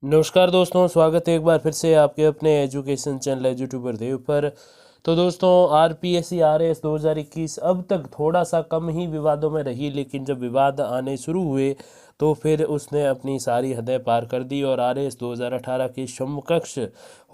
नमस्कार दोस्तों, स्वागत है एक बार फिर से आपके अपने एजुकेशन चैनल यूट्यूबर देव पर। तो दोस्तों, आरपीएससी आरएएस 2021 अब तक थोड़ा सा कम ही विवादों में रही, लेकिन जब विवाद आने शुरू हुए तो फिर उसने अपनी सारी हदें पार कर दी और आरएएस 2018 की समकक्ष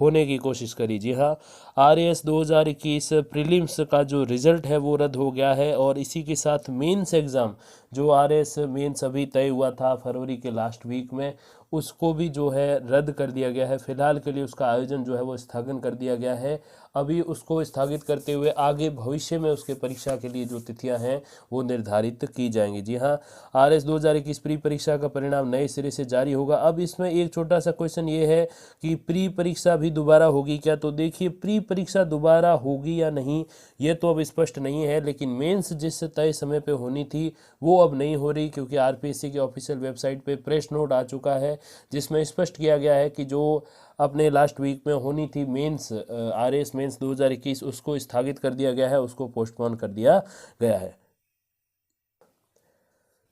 होने की कोशिश करी। जी हाँ, आरएएस 2021 प्रीलिम्स का जो रिज़ल्ट है वो रद्द हो गया है और इसी के साथ मेंस एग्ज़ाम जो आरएएस मेंस अभी तय हुआ था फरवरी के लास्ट वीक में, उसको भी जो है रद्द कर दिया गया है। फिलहाल के लिए उसका आयोजन जो है वो स्थगन कर दिया गया है। अभी उसको स्थगित करते हुए आगे भविष्य में उसके परीक्षा के लिए जो तिथियां हैं वो निर्धारित की जाएंगी। जी हाँ, आरएस 2021 प्री परीक्षा का परिणाम नए सिरे से जारी होगा। अब इसमें एक छोटा सा क्वेश्चन ये है कि प्री परीक्षा भी दोबारा होगी क्या? तो देखिए, प्री परीक्षा दोबारा होगी या नहीं ये तो अब स्पष्ट नहीं है, लेकिन मेंस जिस तय समय पे होनी थी वो अब नहीं हो रही, क्योंकि आरपीएससी की ऑफिशियल वेबसाइट पे प्रेस नोट आ चुका है जिसमें स्पष्ट किया गया है कि जो अपने लास्ट वीक में होनी थी मेंस आरएएस मेंस 2021 उसको स्थगित कर दिया गया है, उसको पोस्टपोन कर दिया गया है।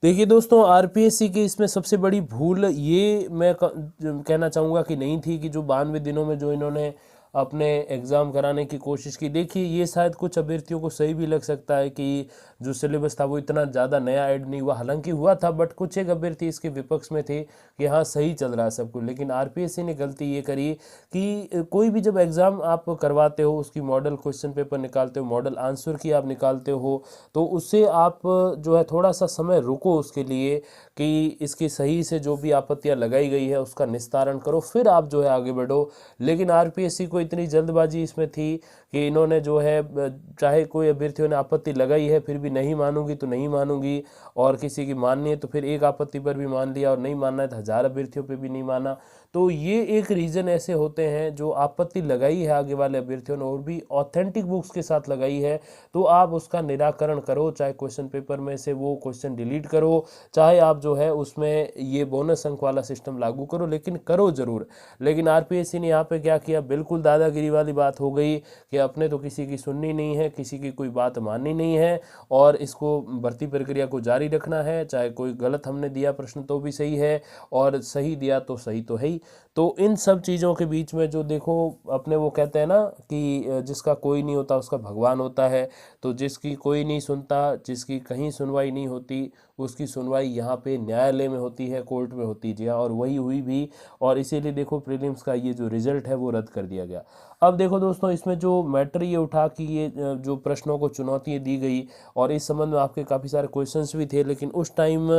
देखिए दोस्तों, आरपीएससी की इसमें सबसे बड़ी भूल ये मैं कहना चाहूँगा कि नहीं थी कि जो 92 दिनों में जो इन्होंने अपने एग्ज़ाम कराने की कोशिश की। देखिए, ये शायद कुछ अभ्यर्थियों को सही भी लग सकता है कि जो सिलेबस था वो इतना ज़्यादा नया ऐड नहीं हुआ, हालांकि हुआ था, बट कुछ एक अभ्यर्थी इसके विपक्ष में थे कि हाँ सही चल रहा है सब कुछ। लेकिन आरपीएससी ने गलती ये करी कि कोई भी जब एग्ज़ाम आप करवाते हो, उसकी मॉडल क्वेश्चन पेपर निकालते हो, मॉडल आंसर की आप निकालते हो, तो उससे आप जो है थोड़ा सा समय रुको उसके लिए कि इसकी सही से जो भी आपत्तियां लगाई गई है उसका निस्तारण करो, फिर आप जो है आगे बढ़ो। लेकिन आरपीएससी को इतनी जल्दबाजी इसमें थी कि इन्होंने जो है चाहे कोई अभ्यर्थियों ने आपत्ति लगाई है फिर भी नहीं मानूंगी तो नहीं मानूंगी, और किसी की माननी है तो फिर एक आपत्ति पर भी मान लिया, और नहीं मानना है तो 1000 अभ्यर्थियों पर भी नहीं माना। तो ये एक रीज़न ऐसे होते हैं, जो आपत्ति लगाई है आगे वाले अभ्यर्थियों ने और भी ऑथेंटिक बुक्स के साथ लगाई है, तो आप उसका निराकरण करो, चाहे क्वेश्चन पेपर में से वो क्वेश्चन डिलीट करो, चाहे आप जो है उसमें ये बोनस अंक वाला सिस्टम लागू करो, लेकिन करो ज़रूर। लेकिन आरपीएससी ने यहाँ पे क्या किया, बिल्कुल दादागिरी वाली बात हो गई कि अपने तो किसी की सुननी नहीं है, किसी की कोई बात माननी नहीं है, और इसको भर्ती प्रक्रिया को जारी रखना है, चाहे कोई गलत हमने दिया प्रश्न तो भी सही है, और सही दिया तो सही तो है ही। तो इन सब चीज़ों के बीच में जो देखो, अपने वो कहते हैं ना कि जिसका कोई नहीं होता उसका भगवान होता है। तो जिसकी कोई नहीं सुनता, जिसकी कहीं सुनवाई नहीं होती, उसकी सुनवाई यहाँ पे न्यायालय में होती है, कोर्ट में होती है। जी हाँ, और वही हुई भी, और इसीलिए देखो प्रीलिम्स का ये जो रिजल्ट है वो रद्द कर दिया गया। अब देखो दोस्तों, इसमें जो मैटर ये उठा कि ये जो प्रश्नों को चुनौतियाँ दी गई, और इस संबंध में आपके काफ़ी सारे क्वेश्चंस भी थे, लेकिन उस टाइम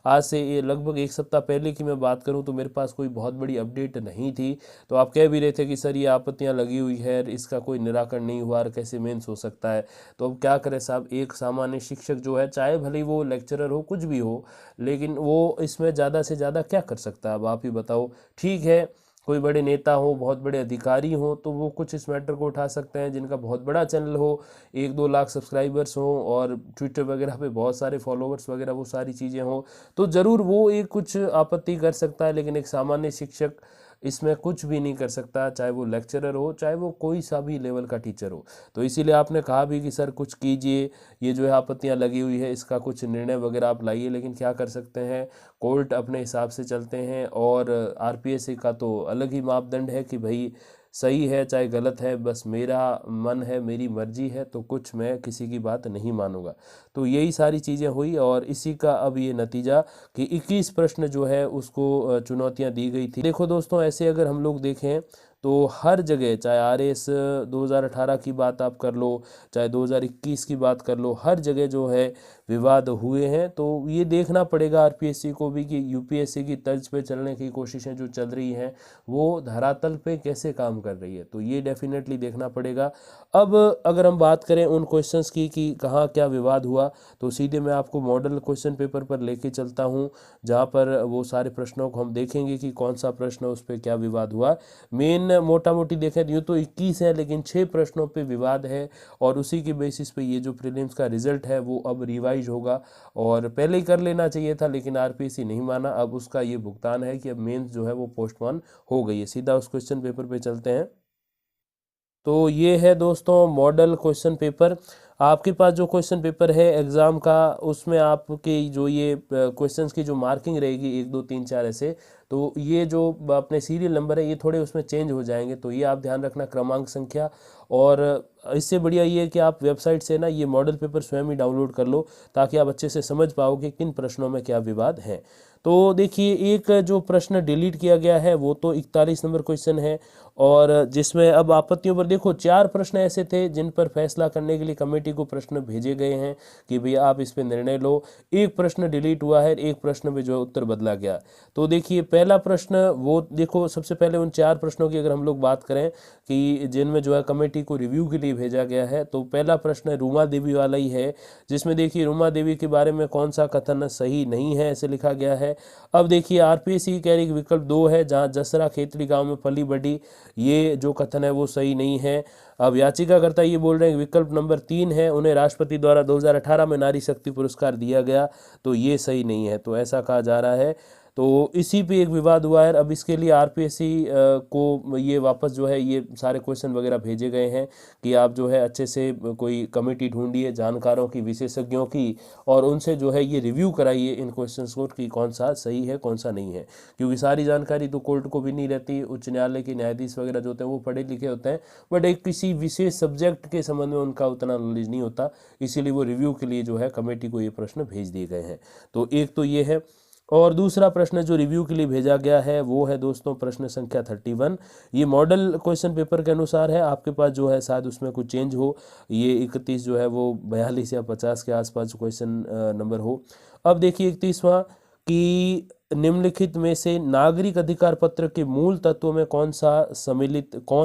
आज से ये लगभग एक सप्ताह पहले की मैं बात करूं तो मेरे पास कोई बहुत बड़ी अपडेट नहीं थी। तो आप कह भी रहे थे कि सर ये आपत्तियां लगी हुई है, इसका कोई निराकरण नहीं हुआ और कैसे मेंस हो सकता है। तो अब क्या करें साहब, एक सामान्य शिक्षक जो है, चाहे भले ही वो लेक्चरर हो कुछ भी हो, लेकिन वो इसमें ज़्यादा से ज़्यादा क्या कर सकता है? अब आप ही बताओ। ठीक है, कोई बड़े नेता हो, बहुत बड़े अधिकारी हो, तो वो कुछ इस मैटर को उठा सकते हैं, जिनका बहुत बड़ा चैनल हो, 1-2 लाख सब्सक्राइबर्स हो, और ट्विटर वगैरह पे बहुत सारे फॉलोअर्स वगैरह वो सारी चीज़ें हों, तो ज़रूर वो एक कुछ आपत्ति कर सकता है। लेकिन एक सामान्य शिक्षक इसमें कुछ भी नहीं कर सकता, चाहे वो लेक्चरर हो, चाहे वो कोई सा भी लेवल का टीचर हो। तो इसीलिए आपने कहा भी कि सर कुछ कीजिए, ये जो है आपत्तियां लगी हुई है इसका कुछ निर्णय वगैरह आप लाइए। लेकिन क्या कर सकते हैं, कोर्ट अपने हिसाब से चलते हैं, और आरपीएससी का तो अलग ही मापदंड है कि भाई सही है चाहे गलत है, बस मेरा मन है, मेरी मर्जी है, तो कुछ मैं किसी की बात नहीं मानूंगा। तो यही सारी चीज़ें हुई, और इसी का अब ये नतीजा कि 21 प्रश्न जो है उसको चुनौतियां दी गई थी। देखो दोस्तों, ऐसे अगर हम लोग देखें तो हर जगह, चाहे आरएस 2018 की बात आप कर लो, चाहे 2021 की बात कर लो, हर जगह जो है विवाद हुए हैं। तो ये देखना पड़ेगा आरपीएससी को भी कि यूपीएससी की तर्ज पे चलने की कोशिशें जो चल रही हैं वो धरातल पे कैसे काम कर रही है, तो ये डेफिनेटली देखना पड़ेगा। अब अगर हम बात करें उन क्वेश्चंस की कि कहाँ क्या विवाद हुआ, तो सीधे मैं आपको मॉडल क्वेश्चन पेपर पर लेके चलता हूँ, जहाँ पर वो सारे प्रश्नों को हम देखेंगे कि कौन सा प्रश्न उस पर क्या विवाद हुआ। मेन मोटा मोटी देखें यूँ तो 21 है, लेकिन 6 प्रश्नों पे विवाद है, और उसी की बेसिस पे ये जो प्रीलिम्स का रिजल्ट है वो अब रिवाइज होगा। और पहले ही कर लेना चाहिए था, लेकिन आरपीएससी नहीं माना। अब उसका ये भुगतान है कि अब मेंस जो है वो पोस्टपोन हो गई है। सीधा उस क्वेश्चन पेपर पे चलते हैं। तो ये है दोस्तों मॉडल क्वेश्चन पेपर। आपके पास जो क्वेश्चन पेपर है एग्ज़ाम का, उसमें आपके जो ये क्वेश्चंस की जो मार्किंग रहेगी 1 2 3 4 ऐसे, तो ये जो अपने सीरियल नंबर है ये थोड़े उसमें चेंज हो जाएंगे, तो ये आप ध्यान रखना क्रमांक संख्या। और इससे बढ़िया ये है कि आप वेबसाइट से ना ये मॉडल पेपर स्वयं ही डाउनलोड कर लो, ताकि आप अच्छे से समझ पाओ कि किन प्रश्नों में क्या विवाद है। तो देखिए, एक जो प्रश्न डिलीट किया गया है वो तो 41 नंबर क्वेश्चन है, और जिसमें अब आपत्तियों पर देखो 4 प्रश्न ऐसे थे जिन पर फैसला करने के लिए कमेटी को प्रश्न भेजे गए हैं कि भैया आप इस पर निर्णय लो। एक प्रश्न डिलीट हुआ है, एक प्रश्न में जो है उत्तर बदला गया। तो देखिए, पहला प्रश्न वो देखो, सबसे पहले उन 4 प्रश्नों की अगर हम लोग बात करें कि जिनमें जो है कमेटी को रिव्यू के लिए भेजा गया है, तो पहला प्रश्न रूमा देवी वाला ही है, जिसमें देखिए रूमा देवी के बारे में कौन सा कथन सही नहीं है ऐसे लिखा गया है। अब देखिए, आरपीएससी कह रही कि विकल्प 2 है, जहां जसरा खेतड़ी गांव में पली बढ़ी, ये जो कथन है वो सही नहीं है। अब याचिकाकर्ता ये बोल रहे हैं कि विकल्प नंबर 3 है, उन्हें राष्ट्रपति द्वारा 2018 में नारी शक्ति पुरस्कार दिया गया, तो ये सही नहीं है, तो ऐसा कहा जा रहा है। तो इसी पे एक विवाद हुआ है। अब इसके लिए आरपीएससी को ये वापस जो है ये सारे क्वेश्चन वगैरह भेजे गए हैं कि आप जो है अच्छे से कोई कमेटी ढूंढिए जानकारों की, विशेषज्ञों की, और उनसे जो है ये रिव्यू कराइए इन क्वेश्चंस को कि कौन सा सही है कौन सा नहीं है, क्योंकि सारी जानकारी तो कोर्ट को भी नहीं रहती। उच्च न्यायालय के न्यायाधीश वगैरह जो होते हैं वो पढ़े लिखे होते हैं, बट एक किसी विशेष सब्जेक्ट के संबंध में उनका उतना नॉलेज नहीं होता, इसीलिए वो रिव्यू के लिए जो है कमेटी को ये प्रश्न भेज दिए गए हैं। तो एक तो ये है। और दूसरा प्रश्न जो रिव्यू के लिए भेजा गया है वो है दोस्तों प्रश्न संख्या 31। ये मॉडल क्वेश्चन पेपर के अनुसार है, आपके पास जो है शायद उसमें कुछ चेंज हो, ये 31 जो है वो 42 या 50 के आसपास क्वेश्चन नंबर हो। अब देखिए 31वां कि निम्नलिखित में से नागरिक अधिकार पत्र के मूल तत्वों में कौन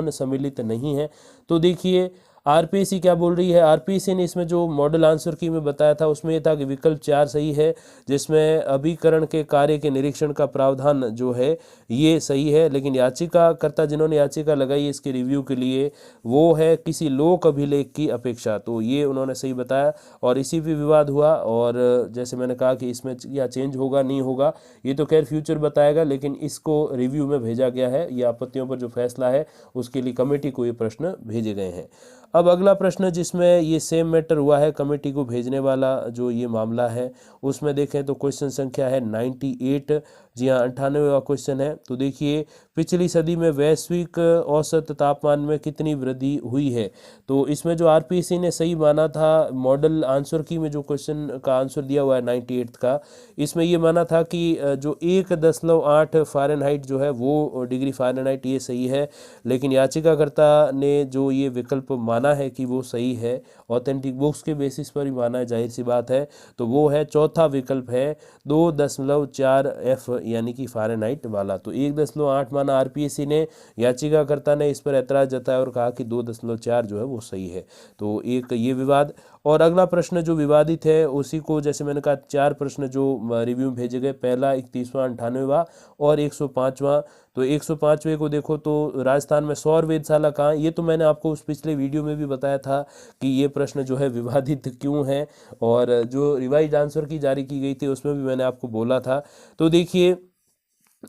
सम्मिलित नहीं है। तो देखिए, आरपीएससी क्या बोल रही है, आरपीएससी ने इसमें जो मॉडल आंसर की में बताया था उसमें ये था कि विकल्प 4 सही है, जिसमें अभिकरण के कार्य के निरीक्षण का प्रावधान जो है ये सही है, लेकिन याचिकाकर्ता जिन्होंने याचिका लगाई इसके रिव्यू के लिए वो है किसी लोक अभिलेख की अपेक्षा, तो ये उन्होंने सही बताया, और इसी पे विवाद हुआ। और जैसे मैंने कहा कि इसमें या चेंज होगा नहीं होगा ये तो खैर फ्यूचर बताएगा, लेकिन इसको रिव्यू में भेजा गया है, ये आपत्तियों पर जो फैसला है उसके लिए कमेटी को ये प्रश्न भेजे गए हैं। अब अगला प्रश्न जिसमें ये सेम मैटर हुआ है, कमेटी को भेजने वाला जो ये मामला है उसमें देखें तो क्वेश्चन संख्या है 98, जी हाँ 98वां क्वेश्चन है। तो देखिए, पिछली सदी में वैश्विक औसत तापमान में कितनी वृद्धि हुई है। तो इसमें जो आरपीएससी ने सही माना था, मॉडल आंसर की में जो क्वेश्चन का आंसर दिया हुआ है 98 का, इसमें ये माना था कि जो 1.8 फ़ारेनहाइट जो है वो डिग्री फ़ारेनहाइट ये सही है, लेकिन याचिकाकर्ता ने जो ये विकल्प माना है कि वो सही है, ऑथेंटिक बुक्स के बेसिस पर ही माना है, जाहिर सी बात है, तो वो है चौथा विकल्प है 2.4 F यानी कि फ़ारेनहाइट वाला। तो 1.8 माना आरपीएससी ने, याचिकाकर्ता ने इस पर ऐतराज जताया और कहा कि 2.4 जो है वो सही है। तो एक ये विवाद। और अगला प्रश्न जो विवादित है उसी को, जैसे मैंने कहा 4 प्रश्न जो रिव्यू में भेजे गए, पहला 31वां 98वां और 105वां। तो 105वें को देखो तो राजस्थान में सौर वेधशाला कहाँ, ये तो मैंने आपको उस पिछले वीडियो में भी बताया था कि ये प्रश्न जो है विवादित क्यों है, और जो रिवाइज आंसर की जारी की गई थी उसमें भी मैंने आपको बोला था। तो देखिए,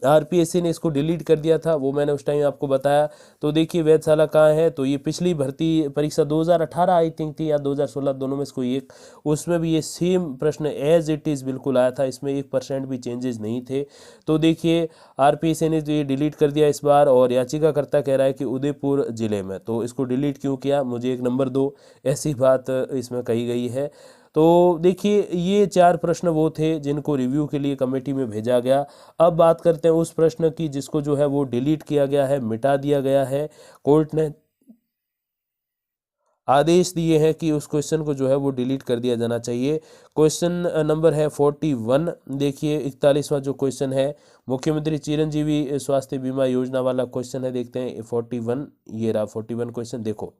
आरपीएससी ने इसको डिलीट कर दिया था, वो मैंने उस टाइम आपको बताया। तो देखिए वेधशाला कहाँ है, तो ये पिछली भर्ती परीक्षा 2018 आई थिंक थी या 2016, दोनों में से कोई एक, उसमें भी ये सेम प्रश्न एज इट इज़ बिल्कुल आया था, इसमें 1% भी चेंजेस नहीं थे। तो देखिए, आरपीएससी ने ये डिलीट कर दिया इस बार, और याचिकाकर्ता कह रहा है कि उदयपुर जिले में, तो इसको डिलीट क्यों किया, मुझे एक नंबर दो, ऐसी बात इसमें कही गई है। तो देखिए, ये 4 प्रश्न वो थे जिनको रिव्यू के लिए कमेटी में भेजा गया। अब बात करते हैं उस प्रश्न की जिसको जो है वो डिलीट किया गया है, मिटा दिया गया है। कोर्ट ने आदेश दिए हैं कि उस क्वेश्चन को जो है वो डिलीट कर दिया जाना चाहिए। क्वेश्चन नंबर है 41। देखिए 41वां जो क्वेश्चन है, मुख्यमंत्री चिरंजीवी स्वास्थ्य बीमा योजना वाला क्वेश्चन है। देखते हैं 41, ये रहा 41 क्वेश्चन। देखो,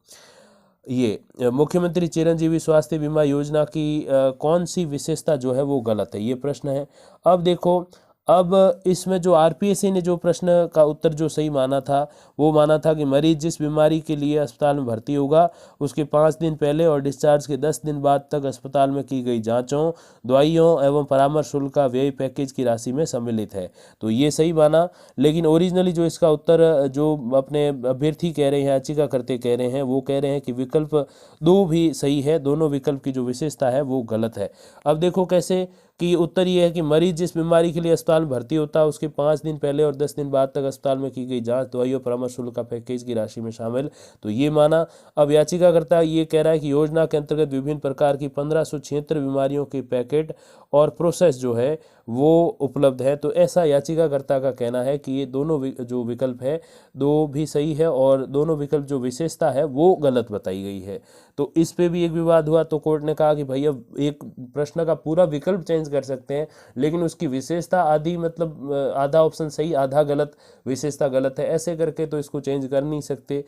ये मुख्यमंत्री चिरंजीवी स्वास्थ्य बीमा योजना की कौन सी विशेषता जो है वो गलत है, ये प्रश्न है। अब देखो, अब इसमें जो आरपीएससी ने जो प्रश्न का उत्तर जो सही माना था, वो माना था कि मरीज जिस बीमारी के लिए अस्पताल में भर्ती होगा उसके 5 दिन पहले और डिस्चार्ज के 10 दिन बाद तक अस्पताल में की गई जांचों, दवाइयों एवं परामर्श शुल्क का व्यय पैकेज की राशि में सम्मिलित है। तो ये सही माना। लेकिन ओरिजिनली जो इसका उत्तर जो अपने अभ्यर्थी कह रहे हैं, याचिका करते कह रहे हैं, वो कह रहे हैं कि विकल्प 2 भी सही है। दोनों विकल्प की जो विशेषता है वो गलत है। अब देखो कैसे कि उत्तर ये है कि मरीज जिस बीमारी के लिए अस्पताल में भर्ती होता है उसके 5 दिन पहले और 10 दिन बाद तक अस्पताल में की गई जांच, दवाई और परामर्श शुल्क का पैकेज की राशि में शामिल, तो ये माना। अब याचिकाकर्ता ये कह रहा है कि योजना के अंतर्गत विभिन्न प्रकार की 1576 बीमारियों के पैकेट और प्रोसेस जो है वो उपलब्ध है। तो ऐसा याचिकाकर्ता का कहना है कि ये दोनों जो विकल्प है दो भी सही है और दोनों विकल्प जो विशेषता है वो गलत बताई गई है। तो इस पे भी एक विवाद हुआ, तो कोर्ट ने कहा कि भैया एक प्रश्न का पूरा विकल्प चेंज कर सकते हैं लेकिन उसकी विशेषता आधी, मतलब आधा ऑप्शन सही आधा गलत, विशेषता गलत है, ऐसे करके तो इसको चेंज कर नहीं सकते।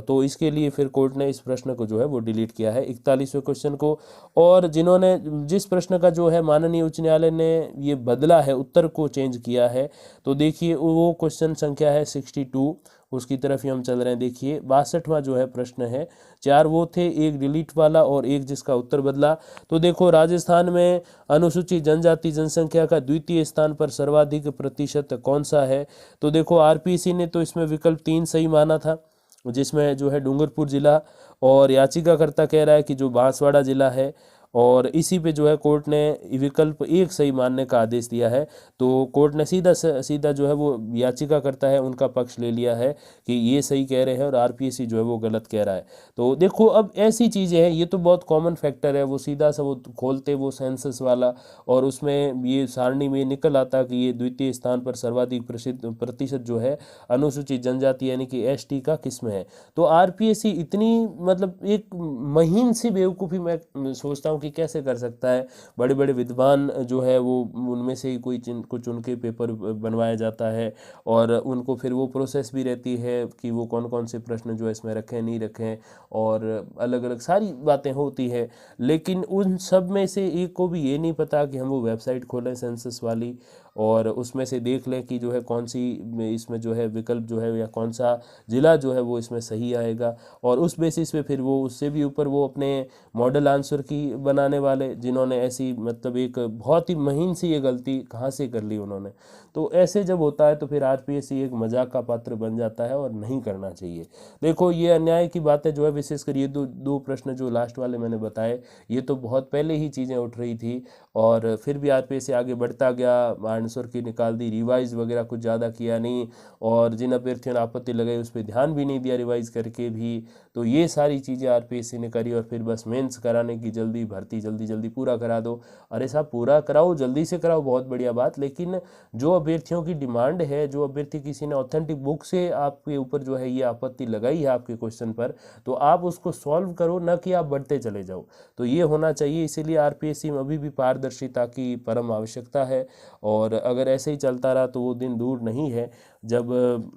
तो इसके लिए फिर कोर्ट ने इस प्रश्न को जो है वो डिलीट किया है 41वें क्वेश्चन को। और जिन्होंने जिस प्रश्न का जो है माननीय उच्च न्यायालय ने ये बदला है, उत्तर को चेंज किया है, तो देखिए वो क्वेश्चन संख्या है 62, उसकी तरफ ही हम चल रहे हैं। देखिए 62वां जो है प्रश्न है, 4 वो थे, एक डिलीट वाला और एक जिसका उत्तर बदला। तो देखो राजस्थान में अनुसूचित जनजाति जनसंख्या का द्वितीय स्थान पर सर्वाधिक प्रतिशत कौन सा है? तो देखो आरपीसी ने तो इसमें विकल्प 3 सही माना था, जिसमें जो है डूंगरपुर जिला, और याचिकाकर्ता कह रहा है कि जो बांसवाड़ा जिला है, और इसी पे जो है कोर्ट ने विकल्प 1 सही मानने का आदेश दिया है। तो कोर्ट ने सीधा जो है वो याचिकाकर्ता है उनका पक्ष ले लिया है कि ये सही कह रहे हैं और आरपीएससी जो है वो गलत कह रहा है। तो देखो अब ऐसी चीज़ें हैं, ये तो बहुत कॉमन फैक्टर है, वो सीधा सा वो खोलते वो सेंसस वाला और उसमें ये सारणी में निकल आता कि ये द्वितीय स्थान पर सर्वाधिक प्रतिशत जो है अनुसूचित जनजाति यानी कि एसटी का किस्म है। तो आरपीएससी इतनी, मतलब एक महीन सी बेवकूफ़ी मैं सोचता हूँ कि कैसे कर सकता है। बड़े बड़े विद्वान जो है वो उनमें से ही कुछ उनके पेपर बनवाया जाता है और उनको फिर वो प्रोसेस भी रहती है कि वो कौन कौन से प्रश्न जो है इसमें रखें नहीं रखें, और अलग अलग सारी बातें होती है। लेकिन उन सब में से एक को भी ये नहीं पता कि हम वो वेबसाइट खोलें सेंसस वाली और उसमें से देख लें कि जो है कौन सी इसमें जो है विकल्प जो है या कौन सा ज़िला जो है वो इसमें सही आएगा, और उस बेसिस पे फिर वो उससे भी ऊपर वो अपने मॉडल आंसर की बनाने वाले जिन्होंने ऐसी, मतलब एक बहुत ही महीन सी ये गलती कहाँ से कर ली उन्होंने। तो ऐसे जब होता है तो फिर आरपीएससी एक मजाक का पात्र बन जाता है और नहीं करना चाहिए। देखो ये अन्याय की बातें जो है, विशेषकर ये दो प्रश्न जो लास्ट वाले मैंने बताए, ये तो बहुत पहले ही चीज़ें उठ रही थी और फिर भी आरपीएससी आगे बढ़ता गया, आंसर की निकाल दी, रिवाइज वगैरह कुछ ज़्यादा किया नहीं, और जिन अभ्यर्थियों ने आपत्ति लगाई उस पर ध्यान भी नहीं दिया रिवाइज करके भी। तो ये सारी चीज़ें आरपीएससी ने करी और फिर बस मेंस कराने की जल्दी, भर्ती जल्दी जल्दी पूरा करा दो। अरे साहब पूरा कराओ, जल्दी से कराओ, बहुत बढ़िया बात, लेकिन जो अभ्यर्थियों की डिमांड है, जो अभ्यर्थी किसी ने ऑथेंटिक बुक से आपके ऊपर जो है ये आपत्ति लगाई है आपके क्वेश्चन पर, तो आप उसको सॉल्व करो, न कि आप बढ़ते चले जाओ। तो ये होना चाहिए। इसीलिए आरपीएससी में अभी भी पारदर्शिता की परम आवश्यकता है, और अगर ऐसे ही चलता रहा तो वो दिन दूर नहीं है जब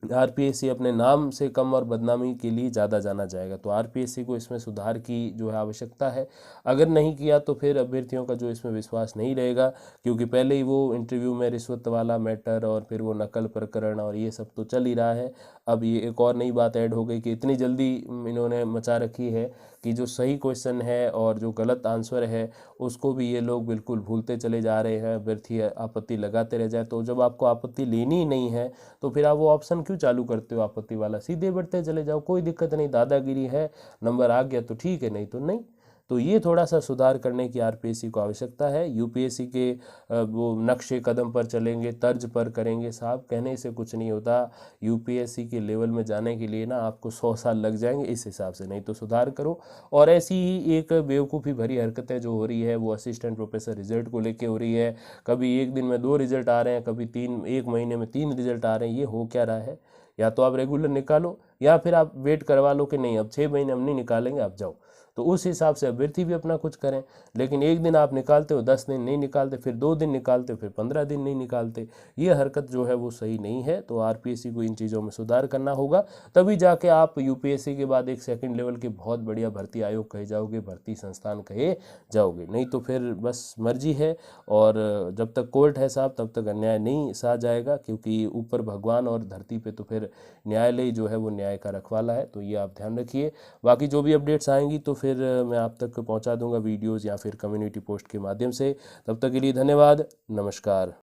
आरपीएससी अपने नाम से कम और बदनामी के लिए ज़्यादा जाना जाएगा। तो आरपीएससी को इसमें सुधार की जो है आवश्यकता है। अगर नहीं किया तो फिर अभ्यर्थियों का जो इसमें विश्वास नहीं रहेगा, क्योंकि पहले ही वो इंटरव्यू में रिश्वत वाला मैटर और फिर वो नकल प्रकरण और ये सब तो चल ही रहा है। अब ये एक और नई बात ऐड हो गई कि इतनी जल्दी इन्होंने मचा रखी है कि जो सही क्वेश्चन है और जो गलत आंसर है उसको भी ये लोग बिल्कुल भूलते चले जा रहे हैं, अभ्यर्थी आपत्ति लगाते रह जाए। तो जब आपको आपत्ति लेनी ही नहीं है तो फिर आप वो ऑप्शन क्यों चालू करते हो आपत्ति वाला? सीधे बढ़ते चले जाओ, कोई दिक्कत नहीं, दादागिरी है, नंबर आ गया तो ठीक है, नहीं तो नहीं। तो ये थोड़ा सा सुधार करने की आरपीएससी को आवश्यकता है। यूपीएससी के वो नक्शे कदम पर चलेंगे, तर्ज पर करेंगे, साहब कहने से कुछ नहीं होता। यूपीएससी के लेवल में जाने के लिए ना आपको 100 साल लग जाएंगे इस हिसाब से, नहीं तो सुधार करो। और ऐसी ही एक बेवकूफ़ी भरी हरकतें जो हो रही है वो असिस्टेंट प्रोफेसर रिजल्ट को लेके हो रही है। कभी एक दिन में 2 रिजल्ट आ रहे हैं, कभी 3, एक महीने में 3 रिजल्ट आ रहे हैं। ये हो क्या रहा है? या तो आप रेगुलर निकालो या फिर आप वेट करवा लो कि नहीं अब 6 महीने हम नहीं निकालेंगे, आप जाओ। तो उस हिसाब से अभ्यर्थी भी अपना कुछ करें। लेकिन एक दिन आप निकालते हो, 10 दिन नहीं निकालते, फिर 2 दिन निकालते हो, फिर 15 दिन नहीं निकालते, ये हरकत जो है वो सही नहीं है। तो आरपीएससी को इन चीज़ों में सुधार करना होगा, तभी जाके आप यूपीएससी के बाद एक सेकंड लेवल के बहुत बढ़िया भर्ती आयोग कहे जाओगे, भर्ती संस्थान कहे जाओगे। नहीं तो फिर बस मर्जी है, और जब तक कोर्ट है साहब तब तक अन्याय नहीं सहा जाएगा, क्योंकि ऊपर भगवान और धरती पे तो फिर न्यायालय जो है वो न्याय का रखवाला है। तो ये आप ध्यान रखिए। बाकी जो भी अपडेट्स आएंगी तो फिर मैं आप तक पहुंचा दूंगा वीडियोस या फिर कम्युनिटी पोस्ट के माध्यम से। तब तक के लिए धन्यवाद, नमस्कार।